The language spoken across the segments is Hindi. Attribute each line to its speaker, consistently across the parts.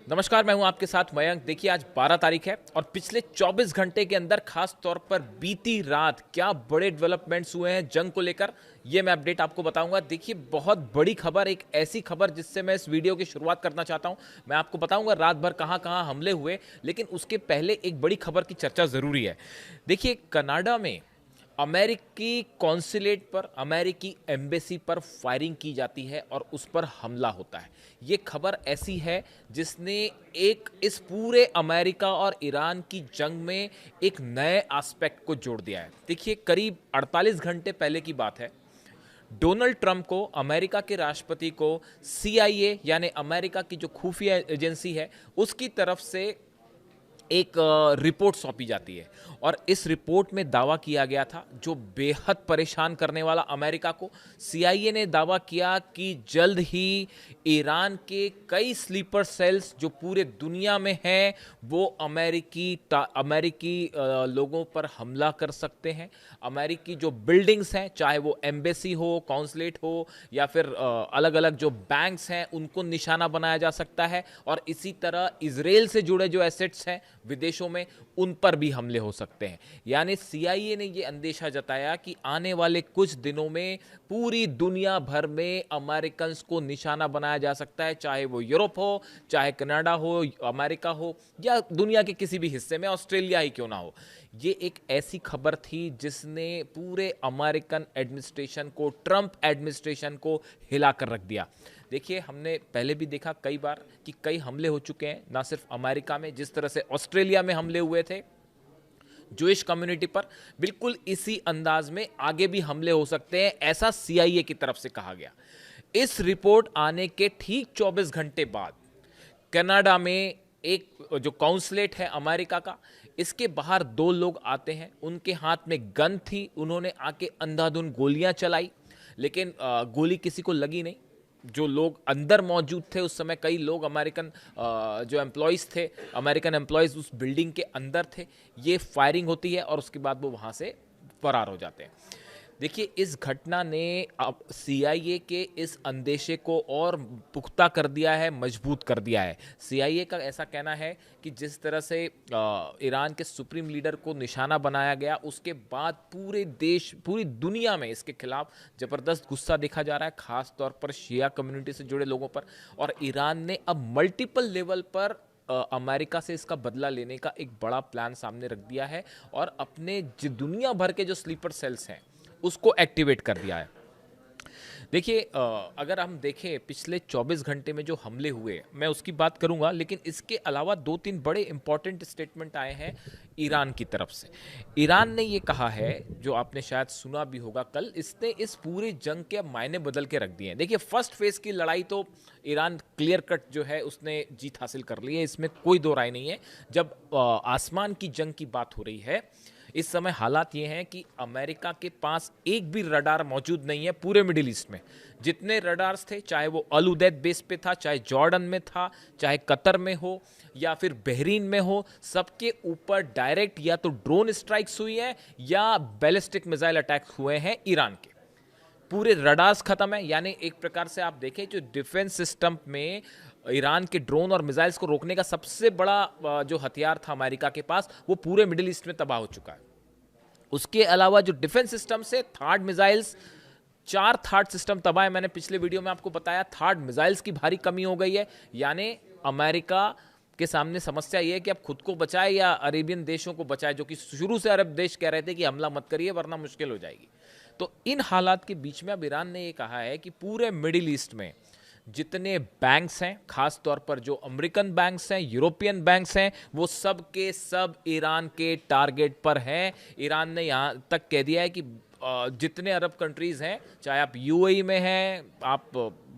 Speaker 1: नमस्कार, मैं हूं आपके साथ मयंक। देखिए, आज 12 तारीख है और पिछले 24 घंटे के अंदर खास तौर पर बीती रात क्या बड़े डेवलपमेंट्स हुए हैं जंग को लेकर, ये मैं अपडेट आपको बताऊंगा। देखिए, बहुत बड़ी खबर, एक ऐसी खबर जिससे मैं इस वीडियो की शुरुआत करना चाहता हूं। मैं आपको बताऊंगा रात भर कहां कहां हमले हुए, लेकिन उसके पहले एक बड़ी खबर की चर्चा जरूरी है। देखिए, कनाडा में अमेरिकी कॉन्सुलेट पर, अमेरिकी एम्बेसी पर फायरिंग की जाती है और उस पर हमला होता है। ये खबर ऐसी है जिसने एक इस पूरे अमेरिका और ईरान की जंग में एक नए एस्पेक्ट को जोड़ दिया है। देखिए, करीब 48 घंटे पहले की बात है। डोनाल्ड ट्रंप को, अमेरिका के राष्ट्रपति को, सीआईए यानी अमेरिका की जो खुफिया एजेंसी है, उसकी तरफ से एक रिपोर्ट सौंपी जाती है और इस रिपोर्ट में दावा किया गया था, जो बेहद परेशान करने वाला अमेरिका को। सीआईए ने दावा किया कि जल्द ही ईरान के कई स्लीपर सेल्स जो पूरे दुनिया में हैं, वो अमेरिकी लोगों पर हमला कर सकते हैं। अमेरिकी जो बिल्डिंग्स हैं, चाहे वो एम्बेसी हो, कॉन्सुलेट हो, या फिर अलग अलग जो बैंक्स हैं, उनको निशाना बनाया जा सकता है। और इसी तरह इजराइल से जुड़े जो एसेट्स हैं विदेशों में, उन पर भी हमले हो सकते हैं। यानी सीआईए ने यह अंदेशा जताया कि आने वाले कुछ दिनों में पूरी दुनिया भर में अमेरिकन को निशाना बनाया जा सकता है, चाहे वो यूरोप हो, चाहे कनाडा हो, अमेरिका हो, या दुनिया के किसी भी हिस्से में, ऑस्ट्रेलिया ही क्यों ना हो। ये एक ऐसी खबर थी जिसने पूरे अमेरिकन एडमिनिस्ट्रेशन को, ट्रंप एडमिनिस्ट्रेशन को हिला कर रख दिया। देखिए, हमने पहले भी देखा कई बार कि कई हमले हो चुके हैं, ना सिर्फ अमेरिका में, जिस तरह से ऑस्ट्रेलिया में हमले हुए थे जूइश कम्युनिटी पर, बिल्कुल इसी अंदाज में आगे भी हमले हो सकते हैं, ऐसा सीआईए की तरफ से कहा गया। इस रिपोर्ट आने के ठीक 24 घंटे बाद कनाडा में एक जो काउंसलेट है अमेरिका का, इसके बाहर दो लोग आते हैं, उनके हाथ में गन थी, उन्होंने आके अंधाधुंध गोलियां चलाई, लेकिन गोली किसी को लगी नहीं। जो लोग अंदर मौजूद थे उस समय, कई लोग अमेरिकन जो एम्प्लॉयज़ थे, अमेरिकन एम्प्लॉयज़ उस बिल्डिंग के अंदर थे। ये फायरिंग होती है और उसके बाद वो वहाँ से फरार हो जाते हैं। देखिए, इस घटना ने अब सीआईए के इस अंदेशे को और पुख्ता कर दिया है, मजबूत कर दिया है। सीआईए का ऐसा कहना है कि जिस तरह से ईरान के सुप्रीम लीडर को निशाना बनाया गया, उसके बाद पूरे देश, पूरी दुनिया में इसके खिलाफ ज़बरदस्त गुस्सा देखा जा रहा है, ख़ास तौर पर शिया कम्युनिटी से जुड़े लोगों पर। और ईरान ने अब मल्टीपल लेवल पर अमेरिका से इसका बदला लेने का एक बड़ा प्लान सामने रख दिया है और अपने दुनिया भर के जो स्लीपर सेल्स हैं उसको एक्टिवेट कर दिया है। देखिए, अगर हम देखें पिछले 24 घंटे में जो हमले हुए, मैं उसकी बात करूंगा, लेकिन इसके अलावा दो तीन बड़े इंपॉर्टेंट स्टेटमेंट आए हैं ईरान की तरफ से। ईरान ने ये कहा है, जो आपने शायद सुना भी होगा कल, इसने इस पूरी जंग के मायने बदल के रख दिए हैं। देखिए, फर्स्ट फेज की लड़ाई तो ईरान क्लियर कट जो है उसने जीत हासिल कर ली है, इसमें कोई दो राय नहीं है। जब आसमान की जंग की बात हो रही है, इस समय हालात ये हैं कि अमेरिका के पास एक भी रडार मौजूद नहीं है पूरे मिडिल ईस्ट में। जितने रडार्स थे, चाहे वो अल उदैद बेस पे था, चाहे जॉर्डन में था, चाहे कतर में हो, या फिर बहरीन में हो, सबके ऊपर डायरेक्ट या तो ड्रोन स्ट्राइक्स हुई हैं या बैलिस्टिक मिसाइल अटैक हुए हैं ईरान के। पूरे रडार्स खत्म है। यानी एक प्रकार से आप देखें, जो डिफेंस सिस्टम में ईरान के ड्रोन और मिसाइल्स को रोकने का सबसे बड़ा जो हथियार था अमेरिका के पास, वो पूरे मिडिल ईस्ट में तबाह हो चुका है। उसके अलावा जो डिफेंस सिस्टम से थार्ड मिसाइल्स, 4 थार्ड सिस्टम तबाह है। मैंने पिछले वीडियो में आपको बताया, थार्ड मिसाइल्स की भारी कमी हो गई है। यानी अमेरिका के सामने समस्या यह है कि अब खुद को बचाए या अरेबियन देशों को बचाए, जो कि शुरू से अरब देश कह रहे थे कि हमला मत करिए वरना मुश्किल हो जाएगी। तो इन हालात के बीच में अब ईरान ने यह कहा है कि पूरे मिडिल ईस्ट में जितने बैंक्स हैं, खास तौर पर जो अमेरिकन बैंक्स हैं, यूरोपियन बैंक्स हैं, वो सब के सब ईरान के टारगेट पर हैं। ईरान ने यहाँ तक कह दिया है कि जितने अरब कंट्रीज़ हैं, चाहे आप यूएई में हैं, आप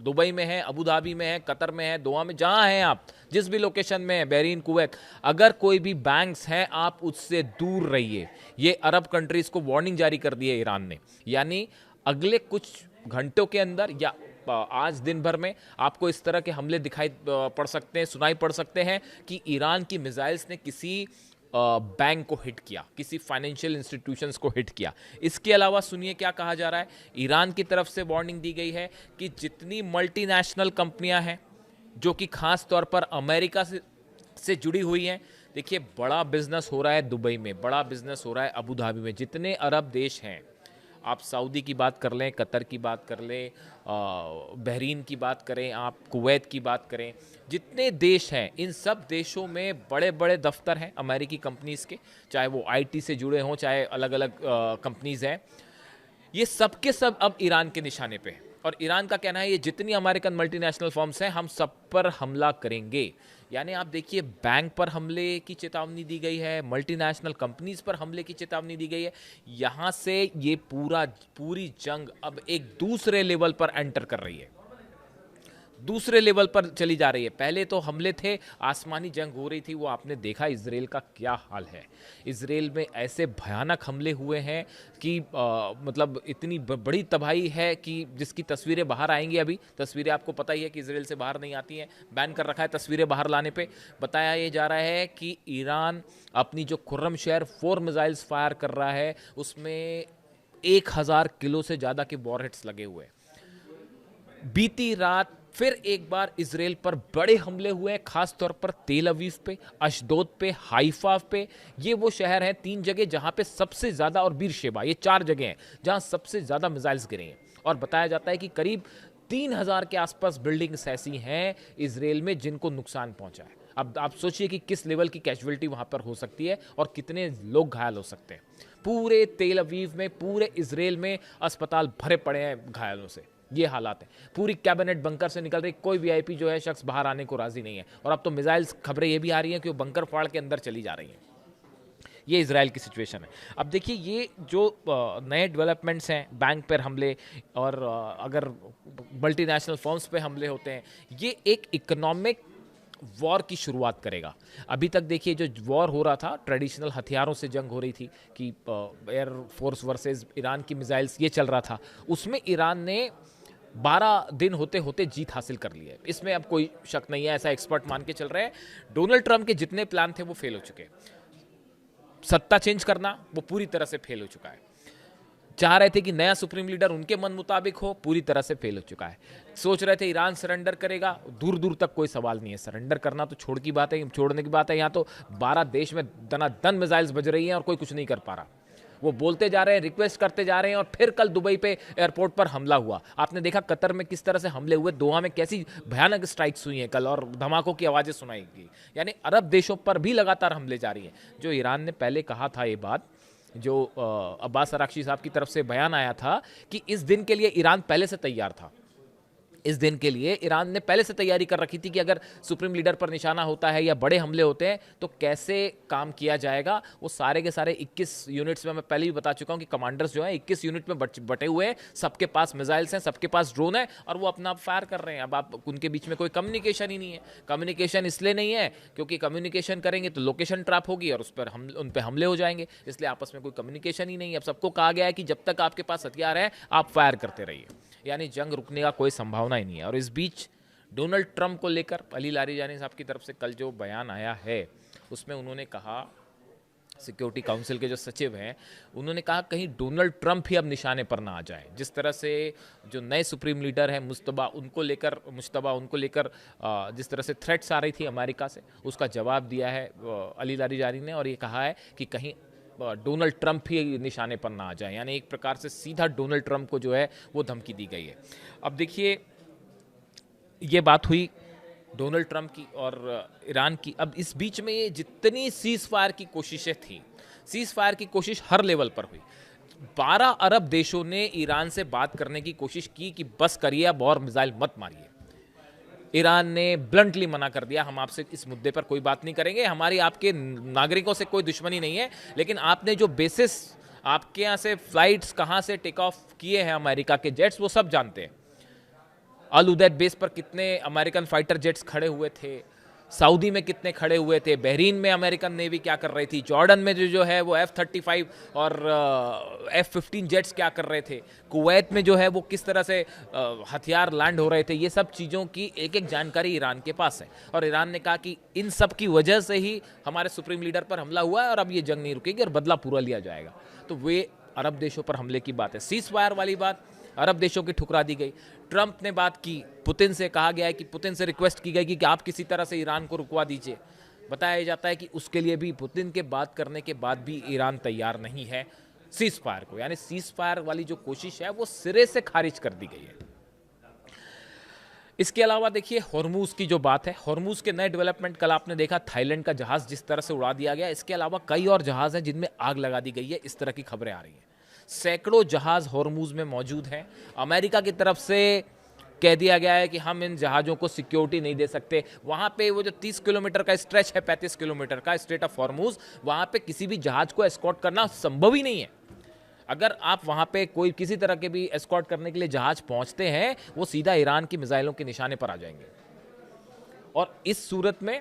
Speaker 1: दुबई में हैं, अबू धाबी में हैं, कतर में हैं, दोहा में, जहाँ हैं आप, जिस भी लोकेशन में हैं, बहरीन, कुवैत, अगर कोई भी बैंक्स हैं, आप उससे दूर रहिए। ये अरब कंट्रीज़ को वार्निंग जारी कर दी है ईरान ने। यानी अगले कुछ घंटों के अंदर या आज दिन भर में आपको इस तरह के हमले दिखाई पड़ सकते हैं, सुनाई पड़ सकते हैं कि ईरान की मिसाइल्स ने किसी बैंक को हिट किया, किसी फाइनेंशियल इंस्टीट्यूशंस को हिट किया। इसके अलावा सुनिए क्या कहा जा रहा है। ईरान की तरफ से वार्निंग दी गई है कि जितनी मल्टीनेशनल कंपनियां हैं, जो कि खास तौर पर अमेरिका से जुड़ी हुई हैं। देखिए, बड़ा बिजनेस हो रहा है दुबई में, बड़ा बिजनेस हो रहा है अबू धाबी में, जितने अरब देश हैं, आप सऊदी की बात कर लें, कतर की बात कर लें, बहरीन की बात करें, आप कुवैत की बात करें, जितने देश हैं इन सब देशों में बड़े बड़े दफ्तर हैं अमेरिकी कंपनीज़ के, चाहे वो आईटी से जुड़े हों, चाहे अलग अलग कंपनीज़ हैं। ये सब के सब अब ईरान के निशाने पे हैं और ईरान का कहना है ये जितनी अमेरिकन मल्टीनेशनल फर्म्स हैं हम सब पर हमला करेंगे। यानी आप देखिए, बैंक पर हमले की चेतावनी दी गई है, मल्टीनेशनल कंपनीज पर हमले की चेतावनी दी गई है। यहाँ से ये पूरी जंग अब एक दूसरे लेवल पर एंटर कर रही है, दूसरे लेवल पर चली जा रही है। पहले तो हमले थे, आसमानी जंग हो रही थी, वो आपने देखा इजराइल का क्या हाल है। इजराइल में ऐसे भयानक हमले हुए हैं कि मतलब इतनी बड़ी तबाही है कि जिसकी तस्वीरें बाहर आएंगी। अभी तस्वीरें आपको पता ही है कि इजराइल से बाहर नहीं आती हैं, बैन कर रखा है तस्वीरें बाहर लाने पे। बताया ये जा रहा है कि ईरान अपनी जो खुर्रम शहर 4 मिसाइल्स फायर कर रहा है, उसमें 1000 किलो से ज़्यादा के वॉरहेड्स लगे हुए हैं। बीती रात फिर एक बार इजराइल पर बड़े हमले हुए हैं, खास तौर पर तेल अवीव पे, अशदोद पे, हाइफा पे। ये वो शहर हैं, 3 जगह जहां पे सबसे ज्यादा, और बीरशेबा, ये 4 जगह हैं जहां सबसे ज्यादा मिसाइल्स गिरे हैं। और बताया जाता है कि करीब 3000 के आसपास बिल्डिंग्स ऐसी हैं इजराइल में जिनको नुकसान पहुंचा है। अब आप सोचिए कि किस लेवल की कैजुअलिटी वहां पर हो सकती है और कितने लोग घायल हो सकते हैं। पूरे तेल अवीव में, पूरे इजराइल में अस्पताल भरे पड़े हैं घायलों से। ये हालात है। पूरी कैबिनेट बंकर से निकल रही, कोई वीआईपी जो है शख्स बाहर आने को राजी नहीं है। और अब तो मिसाइल्स, खबरें ये भी आ रही हैं कि वो बंकर फाड़ के अंदर चली जा रही हैं। ये इजराइल की सिचुएशन है। अब देखिए, ये जो नए डेवलपमेंट्स हैं, बैंक पर हमले और अगर मल्टीनेशनल फर्म्स पे हमले होते हैं, ये एक इकोनॉमिक वॉर की शुरुआत करेगा। अभी तक देखिए, जो वॉर हो रहा था, ट्रेडिशनल हथियारों से जंग हो रही थी कि एयर फोर्स वर्सेस ईरान की मिसाइल्स, ये चल रहा था। उसमें ईरान ने 12 दिन होते होते जीत हासिल कर ली है, इसमें अब कोई शक नहीं है, ऐसा एक्सपर्ट मान के चल रहे हैं। डोनाल्ड ट्रंप के जितने प्लान थे वो फेल हो चुके हैं। सत्ता चेंज करना वो पूरी तरह से फेल हो चुका है। चाह रहे थे कि नया सुप्रीम लीडर उनके मन मुताबिक हो, पूरी तरह से फेल हो चुका है। सोच रहे थे ईरान सरेंडर करेगा, दूर दूर तक कोई सवाल नहीं है। सरेंडर करना तो छोड़ने की बात है। यहाँ तो 12 देश में दनादन मिसाइल्स बज रही हैं और कोई कुछ नहीं कर पा रहा। वो बोलते जा रहे हैं, रिक्वेस्ट करते जा रहे हैं, और फिर कल दुबई पे एयरपोर्ट पर हमला हुआ। आपने देखा कतर में किस तरह से हमले हुए, दोहा में कैसी भयानक स्ट्राइक्स हुई हैं कल, और धमाकों की आवाज़ें सुनाई गई। यानी अरब देशों पर भी लगातार हमले जारी हैं। जो ईरान ने पहले कहा था, ये बात जो अब्बास अराक्ची साहब की तरफ से बयान आया था कि इस दिन के लिए ईरान पहले से तैयार था। इस दिन के लिए ईरान ने पहले से तैयारी कर रखी थी कि अगर सुप्रीम लीडर पर निशाना होता है या बड़े हमले होते हैं तो कैसे काम किया जाएगा। वो सारे के सारे 21 यूनिट्स में, मैं पहले भी बता चुका हूं कि कमांडर्स जो हैं 21 यूनिट में बटे हुए हैं, सबके पास मिसाइल्स हैं, सबके पास ड्रोन है, और वो अपना फायर कर रहे हैं। अब आप उनके बीच में कोई कम्युनिकेशन ही नहीं है। कम्युनिकेशन इसलिए नहीं है क्योंकि कम्युनिकेशन करेंगे तो लोकेशन ट्रैप होगी और उन पर हमले हो जाएंगे, इसलिए आपस में कोई कम्युनिकेशन ही नहीं है। अब सबको कहा गया है कि जब तक आपके पास हथियार है आप फायर करते रहिए, यानी जंग रुकने का कोई संभावना ही नहीं है। और इस बीच डोनाल्ड ट्रंप को लेकर अली लारीजानी साहब की तरफ से कल जो बयान आया है, उसमें उन्होंने कहा, सिक्योरिटी काउंसिल के जो सचिव हैं, उन्होंने कहा कहीं डोनाल्ड ट्रंप ही अब निशाने पर ना आ जाए। जिस तरह से जो नए सुप्रीम लीडर हैं मुश्तबा, उनको लेकर जिस तरह से थ्रेट्स आ रही थी अमेरिका से, उसका जवाब दिया है अली लारीजानी ने, और ये कहा है कि कहीं डोनाल्ड ट्रंप ही निशाने पर ना आ जाए। यानी एक प्रकार से सीधा डोनाल्ड ट्रंप को जो है वो धमकी दी गई है। अब देखिए, ये बात हुई डोनाल्ड ट्रंप की और ईरान की। अब इस बीच में ये जितनी सीज फायर की कोशिशें थी, सीज फायर की कोशिश हर लेवल पर हुई। 12 अरब देशों ने ईरान से बात करने की कोशिश की कि बस करिए, अब और मिसाइल मत मारिए। ईरान ने ब्लंटली मना कर दिया, हम आपसे इस मुद्दे पर कोई बात नहीं करेंगे, हमारी आपके नागरिकों से कोई दुश्मनी नहीं है, लेकिन आपने जो बेसिस, आपके यहाँ से फ्लाइट्स कहाँ से टेक ऑफ किए हैं अमेरिका के जेट्स, वो सब जानते हैं। अल उदैद बेस पर कितने अमेरिकन फाइटर जेट्स खड़े हुए थे, सऊदी में कितने खड़े हुए थे, बहरीन में अमेरिकन नेवी क्या कर रही थी, जॉर्डन में जो है वो F-35 और F-15 जेट्स क्या कर रहे थे, कुवैत में जो है वो किस तरह से हथियार लैंड हो रहे थे, ये सब चीज़ों की एक एक जानकारी ईरान के पास है। और ईरान ने कहा कि इन सब की वजह से ही हमारे सुप्रीम लीडर पर हमला हुआ है और अब ये जंग नहीं रुकेगी और बदला पूरा लिया जाएगा। तो वे अरब देशों पर हमले की बात है। सीज फायर वाली बात अरब देशों की ठुकरा दी गई। ट्रंप ने बात की, पुतिन से कहा गया है कि पुतिन से रिक्वेस्ट की गई कि आप किसी तरह से ईरान को रुकवा दीजिए। बताया जाता है कि उसके लिए भी पुतिन के बात करने के बाद भी ईरान तैयार नहीं है सीज फायर को, यानी सीज फायर वाली जो कोशिश है वो सिरे से खारिज कर दी गई है। इसके अलावा देखिए हॉर्मूज की जो बात है, हॉर्मूज के नए डेवलपमेंट, कल आपने देखा थाईलैंड का जहाज जिस तरह से उड़ा दिया गया। इसके अलावा कई और जहाज हैं जिनमें आग लगा दी गई है, इस तरह की खबरें आ रही हैं। सैकड़ों जहाज हॉर्मूज में मौजूद हैं। अमेरिका की तरफ से कह दिया गया है कि हम इन जहाज़ों को सिक्योरिटी नहीं दे सकते। वहाँ पे वो जो 30 किलोमीटर का स्ट्रेच है, 35 किलोमीटर का स्ट्रेट ऑफ हॉर्मूज, वहाँ पे किसी भी जहाज़ को एस्कॉर्ट करना संभव ही नहीं है। अगर आप वहाँ पे कोई किसी तरह के भी एस्कॉर्ट करने के लिए जहाज़ पहुँचते हैं, वो सीधा ईरान की मिसाइलों के निशाने पर आ जाएंगे और इस सूरत में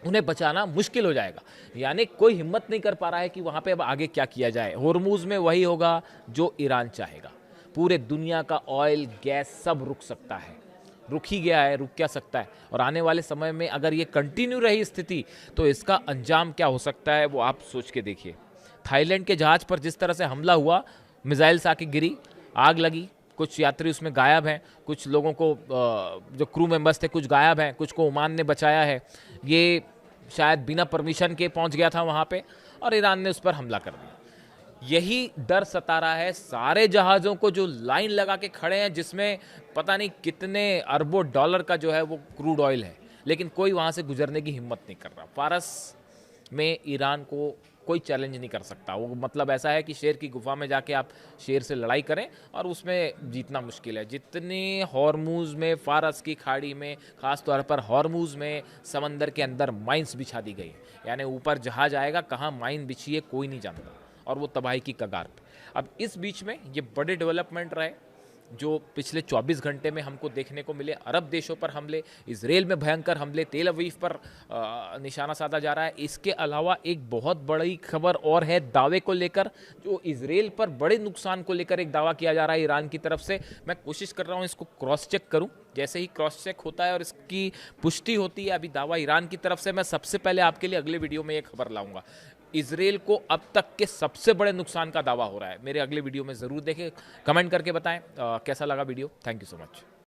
Speaker 1: उन्हें बचाना मुश्किल हो जाएगा। यानी कोई हिम्मत नहीं कर पा रहा है कि वहाँ पे अब आगे क्या किया जाए। हॉर्मूज में वही होगा जो ईरान चाहेगा। पूरे दुनिया का ऑयल, गैस सब रुक सकता है, रुक ही गया है, रुक क्या सकता है। और आने वाले समय में अगर ये कंटिन्यू रही स्थिति तो इसका अंजाम क्या हो सकता है वो आप सोच के देखिए। थाईलैंड के जहाज़ पर जिस तरह से हमला हुआ, मिसाइल्स आके गिरी, आग लगी, कुछ यात्री उसमें गायब हैं, कुछ लोगों को जो क्रू मेंबर्स थे कुछ गायब हैं, कुछ को ओमान ने बचाया है। ये शायद बिना परमिशन के पहुंच गया था वहाँ पे और ईरान ने उस पर हमला कर दिया। यही डर सता रहा है सारे जहाज़ों को जो लाइन लगा के खड़े हैं, जिसमें पता नहीं कितने अरबों डॉलर का जो है वो क्रूड ऑयल है, लेकिन कोई वहाँ से गुजरने की हिम्मत नहीं कर रहा। फारस में ईरान को कोई चैलेंज नहीं कर सकता। वो मतलब ऐसा है कि शेर की गुफा में जाके आप शेर से लड़ाई करें और उसमें जीतना मुश्किल है। जितनी हॉर्मूज में, फारस की खाड़ी में, ख़ास तौर पर हॉर्मूज में समंदर के अंदर माइंस बिछा दी गई है, यानी ऊपर जहाज आएगा कहाँ माइन बिछी है कोई नहीं जानता और वो तबाही की कगार पे। अब इस बीच में ये बड़े डेवलपमेंट रहे जो पिछले 24 घंटे में हमको देखने को मिले। अरब देशों पर हमले, इजराइल में भयंकर हमले, तेल अवीव पर निशाना साधा जा रहा है। इसके अलावा एक बहुत बड़ी खबर और है दावे को लेकर, जो इजराइल पर बड़े नुकसान को लेकर एक दावा किया जा रहा है ईरान की तरफ से। मैं कोशिश कर रहा हूँ इसको क्रॉस चेक करूँ। जैसे ही क्रॉस चेक होता है और इसकी पुष्टि होती है अभी दावा ईरान की तरफ से, मैं सबसे पहले आपके लिए अगले वीडियो में एक खबर लाऊंगा। इजराइल को अब तक के सबसे बड़े नुकसान का दावा हो रहा है। मेरे अगले वीडियो में ज़रूर देखें, कमेंट करके बताएं कैसा लगा video. Thank you so much.